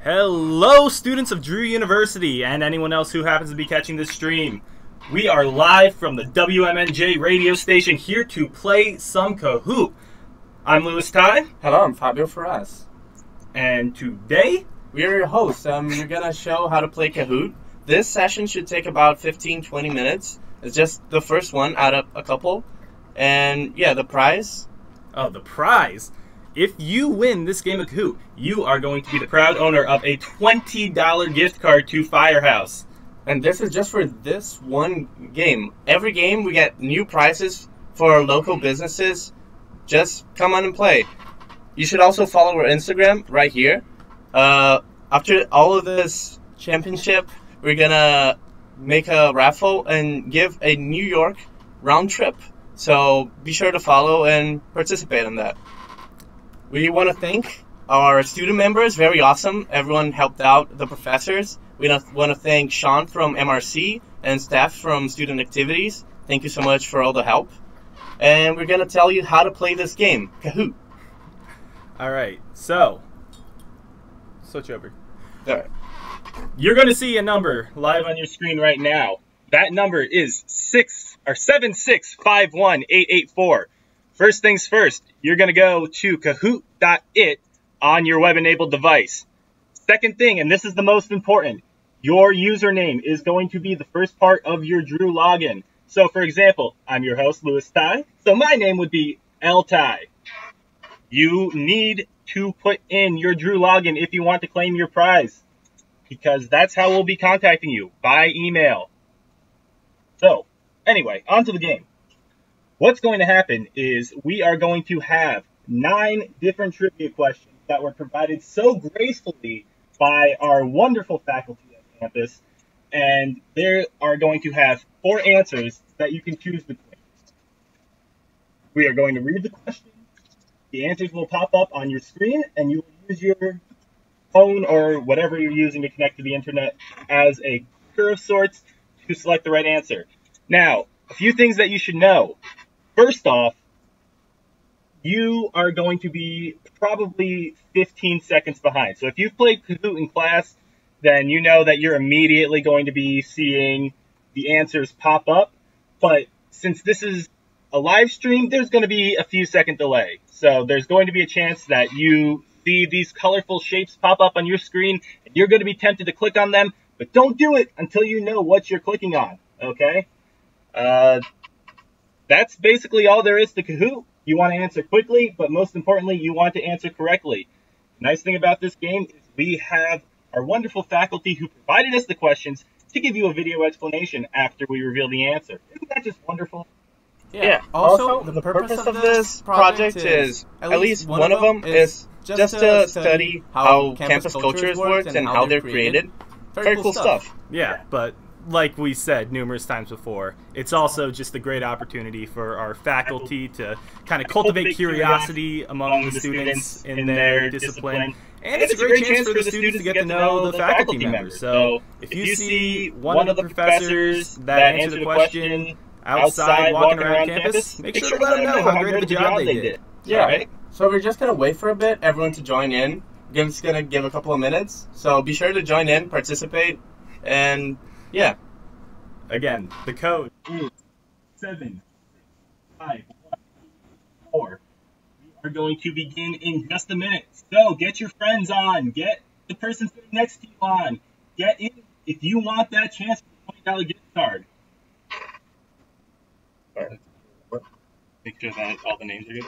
Hello, students of Drew University, and anyone else who happens to be catching this stream. We are live from the WMNJ radio station here to play some Kahoot. I'm Louis Ty. Hello, I'm Fabio Ferraz. And today, we are your hosts. We're going to show how to play Kahoot. This session should take about 15-20 minutes. It's just the first one out of a couple. And yeah, the prize. Oh, the prize. If you win this game of Kahoot, you are going to be the proud owner of a $20 gift card to Firehouse. And this is just for this one game. Every game we get new prizes for local businesses. Just come on and play. You should also follow our Instagram right here. After all of this championship, we're going to make a raffle and give a New York round trip. So be sure to follow and participate in that. We want to thank our student members, very awesome. Everyone helped out the professors. We want to thank Sean from MRC and staff from Student Activities. Thank you so much for all the help. And we're going to tell you how to play this game, Kahoot. All right, so switch over. All right. You're going to see a number live on your screen right now. That number is 7651884. First things first, you're going to go to kahoot.it on your web-enabled device. Second thing, and this is the most important, your username is going to be the first part of your Drew login. So, for example, I'm your host, Louis Ty, so my name would be LTy. You need to put in your Drew login if you want to claim your prize, because that's how we'll be contacting you, by email. So, anyway, on to the game. What's going to happen is we are going to have 9 different trivia questions that were provided so gracefully by our wonderful faculty at campus, and they are going to have 4 answers that you can choose between. We are going to read the question. The answers will pop up on your screen, and you will use your phone or whatever you're using to connect to the internet as a clicker of sorts to select the right answer. Now, a few things that you should know. First off, you are going to be probably 15 seconds behind. So if you've played Kahoot in class, then you know that you're immediately going to be seeing the answers pop up. But since this is a live stream, there's going to be a few second delay. So there's going to be a chance that you see these colorful shapes pop up on your screen, and you're going to be tempted to click on them, but don't do it until you know what you're clicking on, okay? That's basically all there is to Kahoot. You want to answer quickly, but most importantly, you want to answer correctly. The nice thing about this game is we have our wonderful faculty who provided us the questions to give you a video explanation after we reveal the answer. Isn't that just wonderful? Yeah. Also, the purpose of this project is, at least one of them is just to study how campus cultures work and how they're created. Very cool stuff. Yeah, but like we said numerous times before, it's also just a great opportunity for our faculty to kind of cultivate curiosity among the students in their discipline. And it's a great chance for the students to get to know the faculty members. So if you see one of the professors that answered the question outside walking around campus, make sure to let them know how great of a job they did. Yeah, right? So we're just going to wait for a bit, everyone to join in. We're just going to give a couple of minutes. So be sure to join in, participate, and yeah. Again, the code is 76514. We are going to begin in just a minute. So get your friends on. Get the person sitting next to you on. Get in if you want that chance for the $20 gift card. All right. Make sure that all the names are good.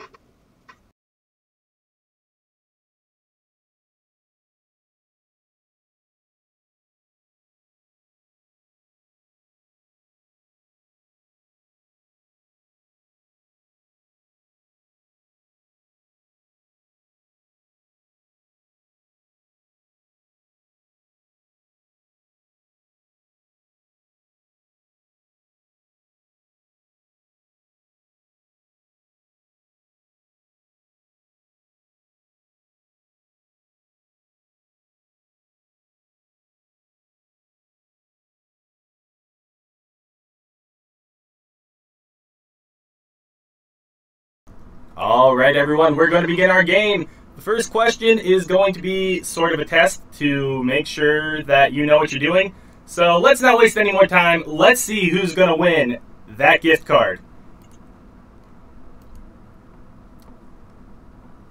All right, everyone, we're going to begin our game. The first question is going to be sort of a test to make sure that you know what you're doing. So let's not waste any more time. Let's see who's going to win that gift card.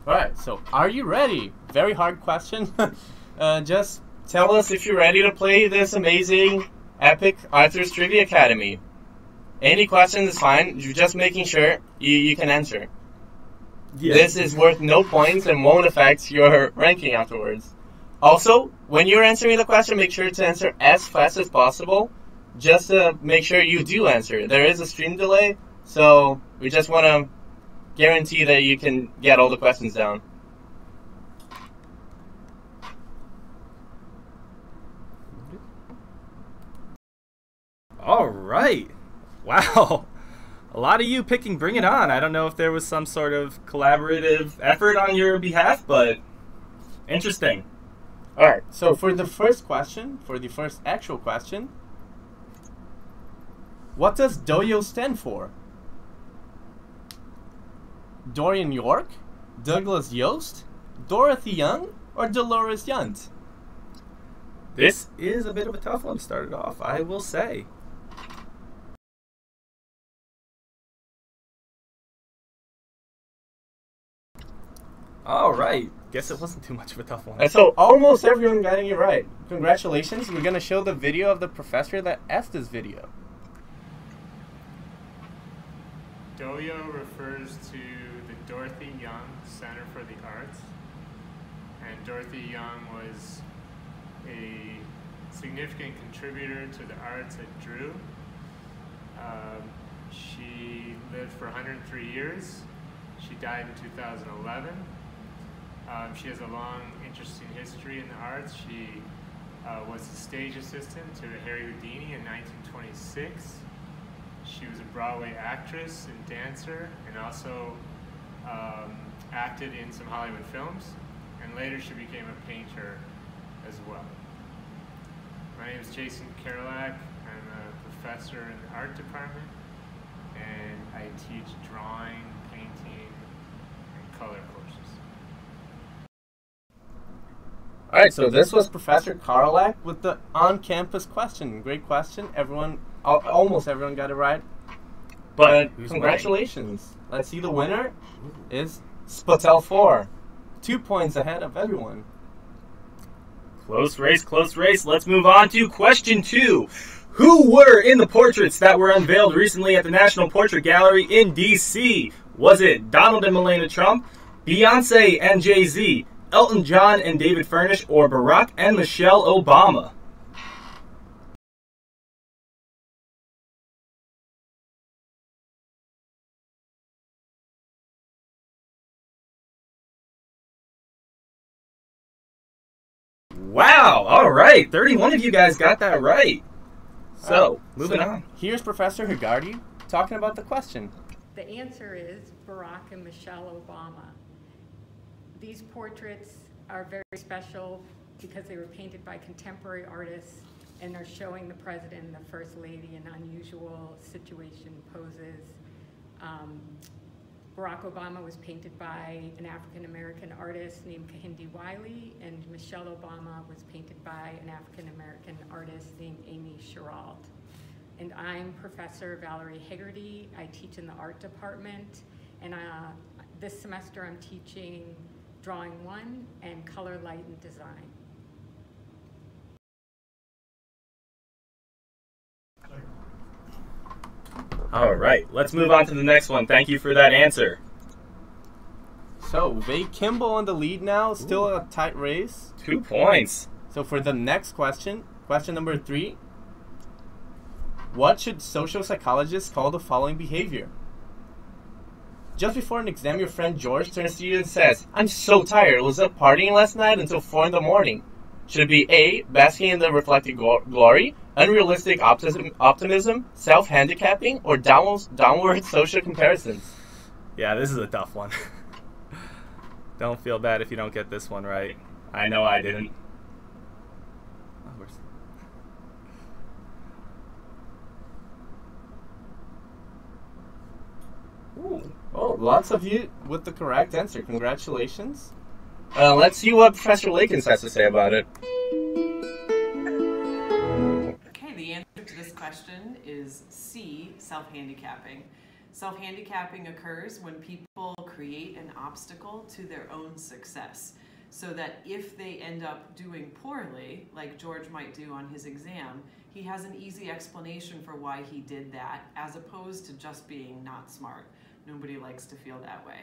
Alright, so are you ready? Very hard question. Just tell us if you're ready to play this amazing, epic Arthur's Trivia Academy. Any question is fine. You're just making sure you can answer. Yes. This is worth no points and won't affect your ranking afterwards. Also, when you're answering the question, make sure to answer as fast as possible, just to make sure you do answer. There is a stream delay, so we just want to guarantee that you can get all the questions down. All right. Wow. A lot of you picking Bring It On. I don't know if there was some sort of collaborative effort on your behalf, but interesting. All right. So for the first question, for the first actual question, what does DOYO stand for? Dorian York, Douglas Yost, Dorothy Young, or Dolores Yunt? This is a bit of a tough one to start it off, I will say. All right. Guess it wasn't too much of a tough one. And so almost everyone got it right. Congratulations. We're going to show the video of the professor that asked this video. DOYO refers to the Dorothy Young Center for the Arts. And Dorothy Young was a significant contributor to the arts at Drew. She lived for 103 years. She died in 2011. She has a long, interesting history in the arts. She was a stage assistant to Harry Houdini in 1926. She was a Broadway actress and dancer, and also acted in some Hollywood films. And later she became a painter as well. My name is Jason Karolak. I'm a professor in the art department, and I teach drawing, painting, and color courses. Alright, so this was Professor Karolak with the on-campus question. Great question. Everyone, almost everyone got it right. But congratulations. Let's see, the winner is Spatel 4. 2 points ahead of everyone. Close race, close race. Let's move on to question 2. Who were in the portraits that were unveiled recently at the National Portrait Gallery in D.C.? Was it Donald and Melania Trump, Beyonce and Jay-Z, Elton John and David Furnish, or Barack and Michelle Obama? Wow, all right. 31 of you guys got that right. So, moving on. Here's Professor Higardi talking about the question. The answer is Barack and Michelle Obama. These portraits are very special because they were painted by contemporary artists and are showing the president and the first lady in unusual situation poses. Barack Obama was painted by an African-American artist named Kehinde Wiley, and Michelle Obama was painted by an African-American artist named Amy Sherald. And I'm Professor Valerie Higardi. I teach in the art department, and this semester I'm teaching Drawing 1 and Color, Light, and Design. All right, let's move on to the next one. Thank you for that answer. So, Vay Kimball on the lead now, still a tight race. 2 points. So for the next question, question number 3. What should social psychologists call the following behavior? Just before an exam, your friend George turns to you and says, "I'm so tired, I was up partying last night until 4 in the morning." Should it be A, basking in the reflected glory, unrealistic optimism, self-handicapping, or downward social comparisons? Yeah, this is a tough one. Don't feel bad if you don't get this one right. I know I didn't. Ooh. Oh, lots of you with the correct answer. Congratulations. Let's see what Professor Lakins has to say about it. Okay, the answer to this question is C, self-handicapping. Self-handicapping occurs when people create an obstacle to their own success, so that if they end up doing poorly, like George might do on his exam, he has an easy explanation for why he did that, as opposed to just being not smart. Nobody likes to feel that way.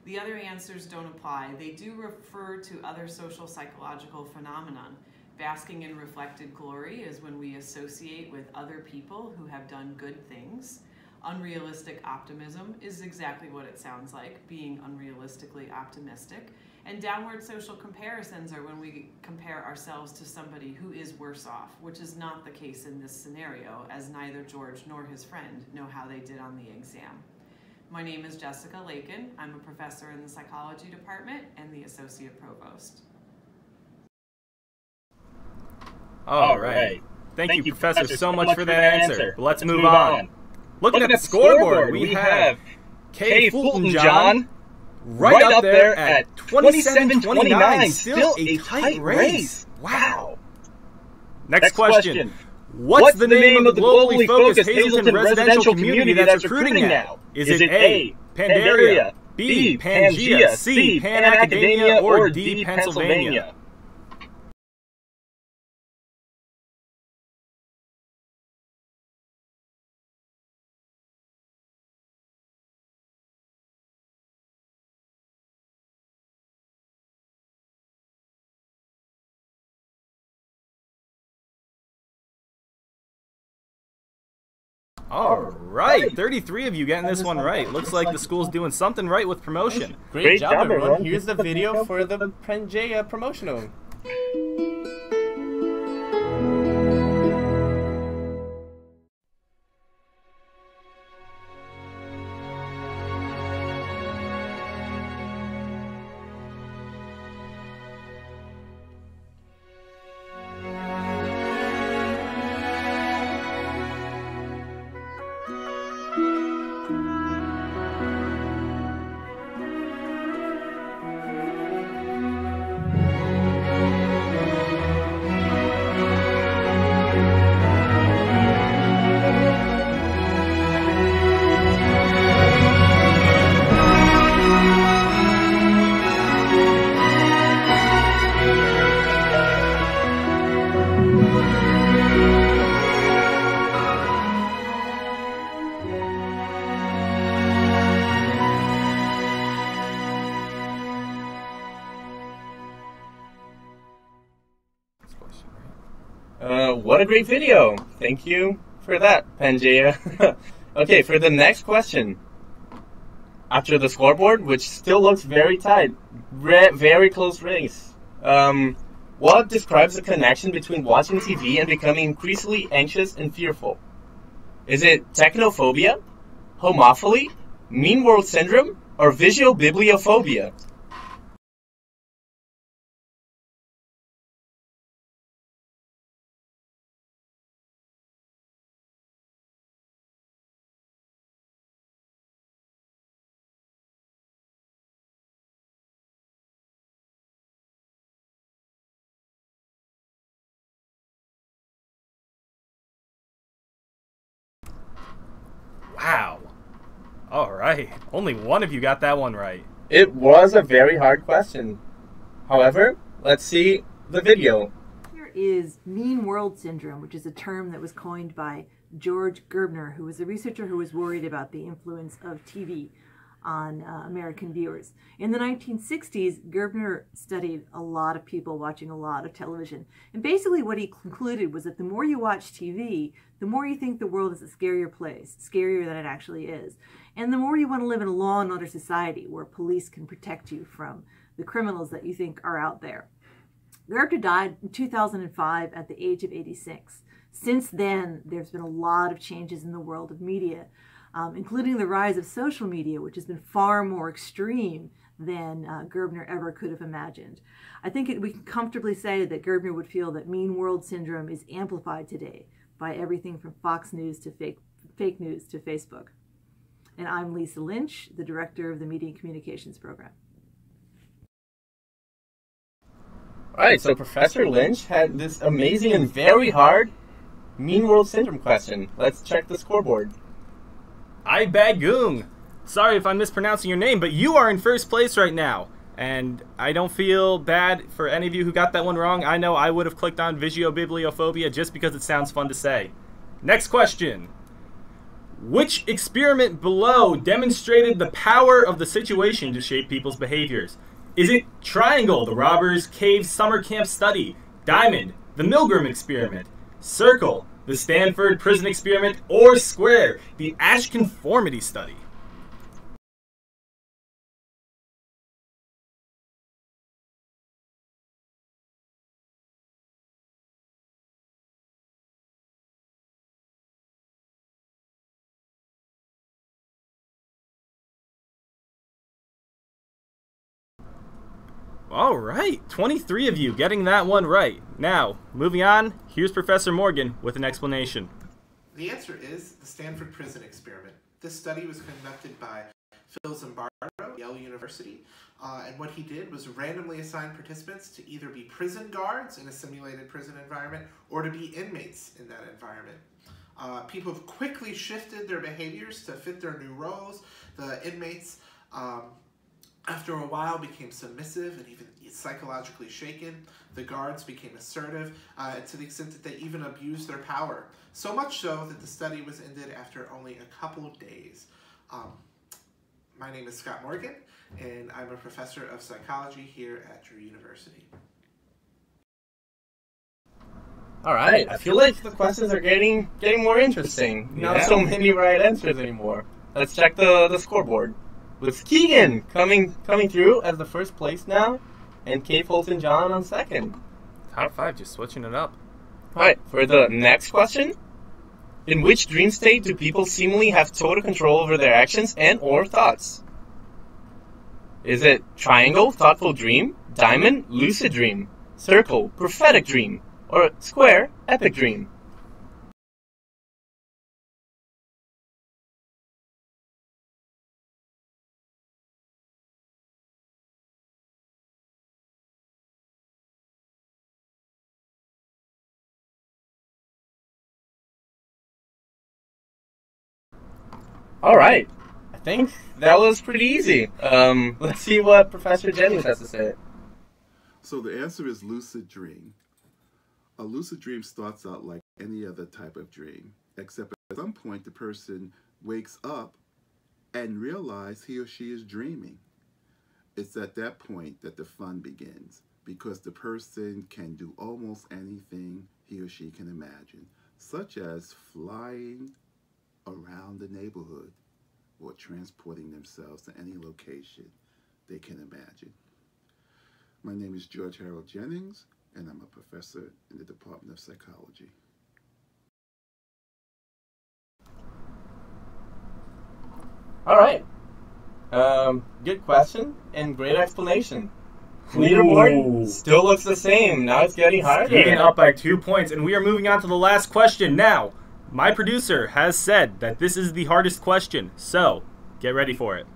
The other answers don't apply. They do refer to other social psychological phenomenon. Basking in reflected glory is when we associate with other people who have done good things. Unrealistic optimism is exactly what it sounds like, being unrealistically optimistic. And downward social comparisons are when we compare ourselves to somebody who is worse off, which is not the case in this scenario, as neither George nor his friend know how they did on the exam. My name is Jessica Lakin. I'm a professor in the psychology department and the associate provost. All right. Thank you, Professor, so much for that answer. But let's move on. Looking at the scoreboard, we have Kay Fulton John right up there at 27-29. Still a tight race. Wow. Next question. What's the name of the globally focused Hazleton residential community that's recruiting now? Is it A, Pandaria, B, Pangea, C, Pan Academia, or D, Pennsylvania? All right, 33 of you getting this one right. Looks like the school's doing something right with promotion. Great job, everyone. Here's the video for the Pangea promotional. What a great video. Thank you for that, Pangea. Okay, for the next question. After the scoreboard, which still looks very tight, very close race, what describes the connection between watching TV and becoming increasingly anxious and fearful? Is it technophobia, homophily, mean world syndrome, or visuobibliophobia? Wow. All right. Only one of you got that one right. It was a very hard question. However, let's see the video. Here is mean world syndrome, which is a term that was coined by George Gerbner, who was a researcher who was worried about the influence of TV on American viewers. In the 1960s, Gerbner studied a lot of people watching a lot of television. And basically what he concluded was that the more you watch TV, the more you think the world is a scarier place, scarier than it actually is. And the more you want to live in a law and order society where police can protect you from the criminals that you think are out there. Gerbner died in 2005 at the age of 86. Since then, there's been a lot of changes in the world of media, including the rise of social media, which has been far more extreme than Gerbner ever could have imagined. I think we can comfortably say that Gerbner would feel that mean world syndrome is amplified today by everything from Fox News to fake news to Facebook. And I'm Lisa Lynch, the director of the Media and Communications Program. Alright, so Professor Lynch had this amazing and very hard Mean World Syndrome question. Let's check the scoreboard. Ibagung. Sorry if I'm mispronouncing your name, but you are in first place right now. And I don't feel bad for any of you who got that one wrong. I know I would have clicked on Vigiobibliophobia just because it sounds fun to say. Next question. Which experiment below demonstrated the power of the situation to shape people's behaviors? Is it Triangle, the Robbers Cave Summer Camp Study, Diamond, the Milgram Experiment, Circle, the Stanford Prison Experiment, or Square, the Asch Conformity Study? All right, 23 of you getting that one right. Now, moving on, here's Professor Morgan with an explanation. The answer is the Stanford Prison Experiment. This study was conducted by Phil Zimbardo, Yale University, and what he did was randomly assign participants to either be prison guards in a simulated prison environment or to be inmates in that environment. People have quickly shifted their behaviors to fit their new roles. The inmates after a while became submissive and even psychologically shaken. The guards became assertive to the extent that they even abused their power. So much so that the study was ended after only a couple of days. My name is Scott Morgan, and I'm a professor of psychology here at Drew University. All right, I feel like the questions are getting more interesting. Not so many right answers anymore. Let's check the scoreboard. With Keegan coming through as the first place now, and Kay Fulton John on second. Top 5, just switching it up. Alright, for the next question. In which dream state do people seemingly have total control over their actions and or thoughts? Is it Triangle, Thoughtful Dream, Diamond, Lucid Dream, Circle, Prophetic Dream, or Square, Epic Dream? All right. I think that was pretty easy. Let's see what Professor Jennings has to say. So the answer is lucid dream. A lucid dream starts out like any other type of dream, except at some point the person wakes up and realizes he or she is dreaming. It's at that point that the fun begins, because the person can do almost anything he or she can imagine, such as flying around the neighborhood or transporting themselves to any location they can imagine. My name is George Harold Jennings, and I'm a professor in the Department of Psychology. All right. Good question and great explanation. Leaderboard still looks the same. Now it's getting harder. Getting up by 2 points, and we are moving on to the last question now. My producer has said that this is the hardest question, so get ready for it.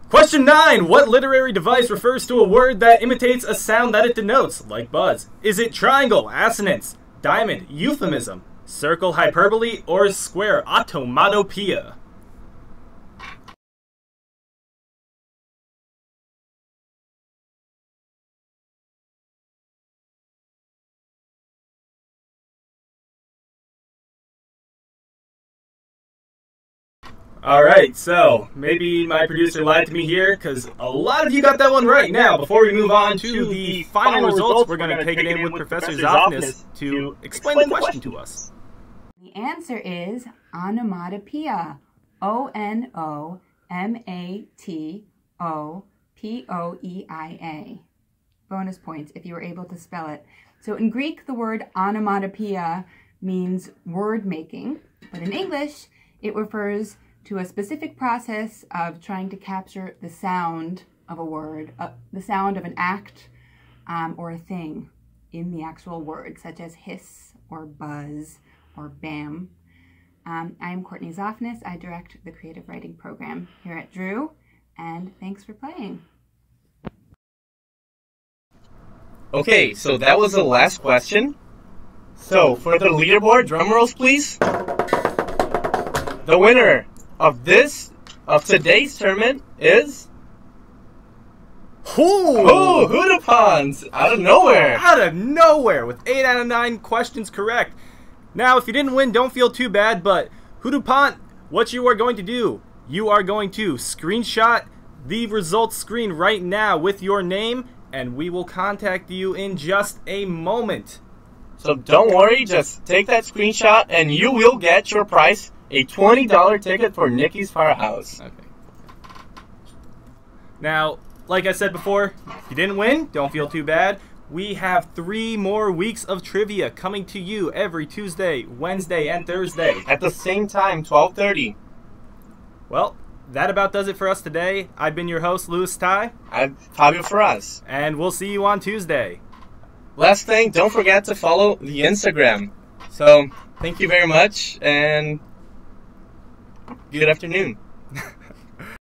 Question 9. What literary device refers to a word that imitates a sound that it denotes, like buzz? Is it triangle, assonance, diamond, euphemism, circle, hyperbole, or square, automatopoeia? Alright, so maybe my producer lied to me here, because a lot of you got that one right. Now, before we move on to the final results, we're going to take it in with Professor Zofnis to explain the question to us. The answer is onomatopoeia. O-N-O-M-A-T-O-P-O-E-I-A. Bonus points if you were able to spell it. So in Greek, the word onomatopoeia means word making, but in English, it refers to a specific process of trying to capture the sound of a word, the sound of an act or a thing in the actual word, such as hiss or buzz or bam. I am Courtney Zofnis. I direct the creative writing program here at Drew, and thanks for playing. Okay, so that was the last question. So, for the leaderboard, drum rolls please. The winner of today's tournament is... Hoodapons! Out of nowhere! Out of nowhere, with 8 out of 9 questions correct. Now, if you didn't win, don't feel too bad, but Hoodapont, what you are going to do, you are going to screenshot the results screen right now with your name, and we will contact you in just a moment. So don't worry, just take that screenshot and you will get your prize, a $20 ticket for Nikki's Firehouse. Okay. Now, like I said before, if you didn't win, don't feel too bad. We have 3 more weeks of trivia coming to you every Tuesday, Wednesday, and Thursday. At the same time, 12:30. Well, that about does it for us today. I've been your host, Louis Ty. I'm Fabio Ferraz. And we'll see you on Tuesday. Last thing, don't forget to follow the Instagram. So, thank you very much, and good afternoon.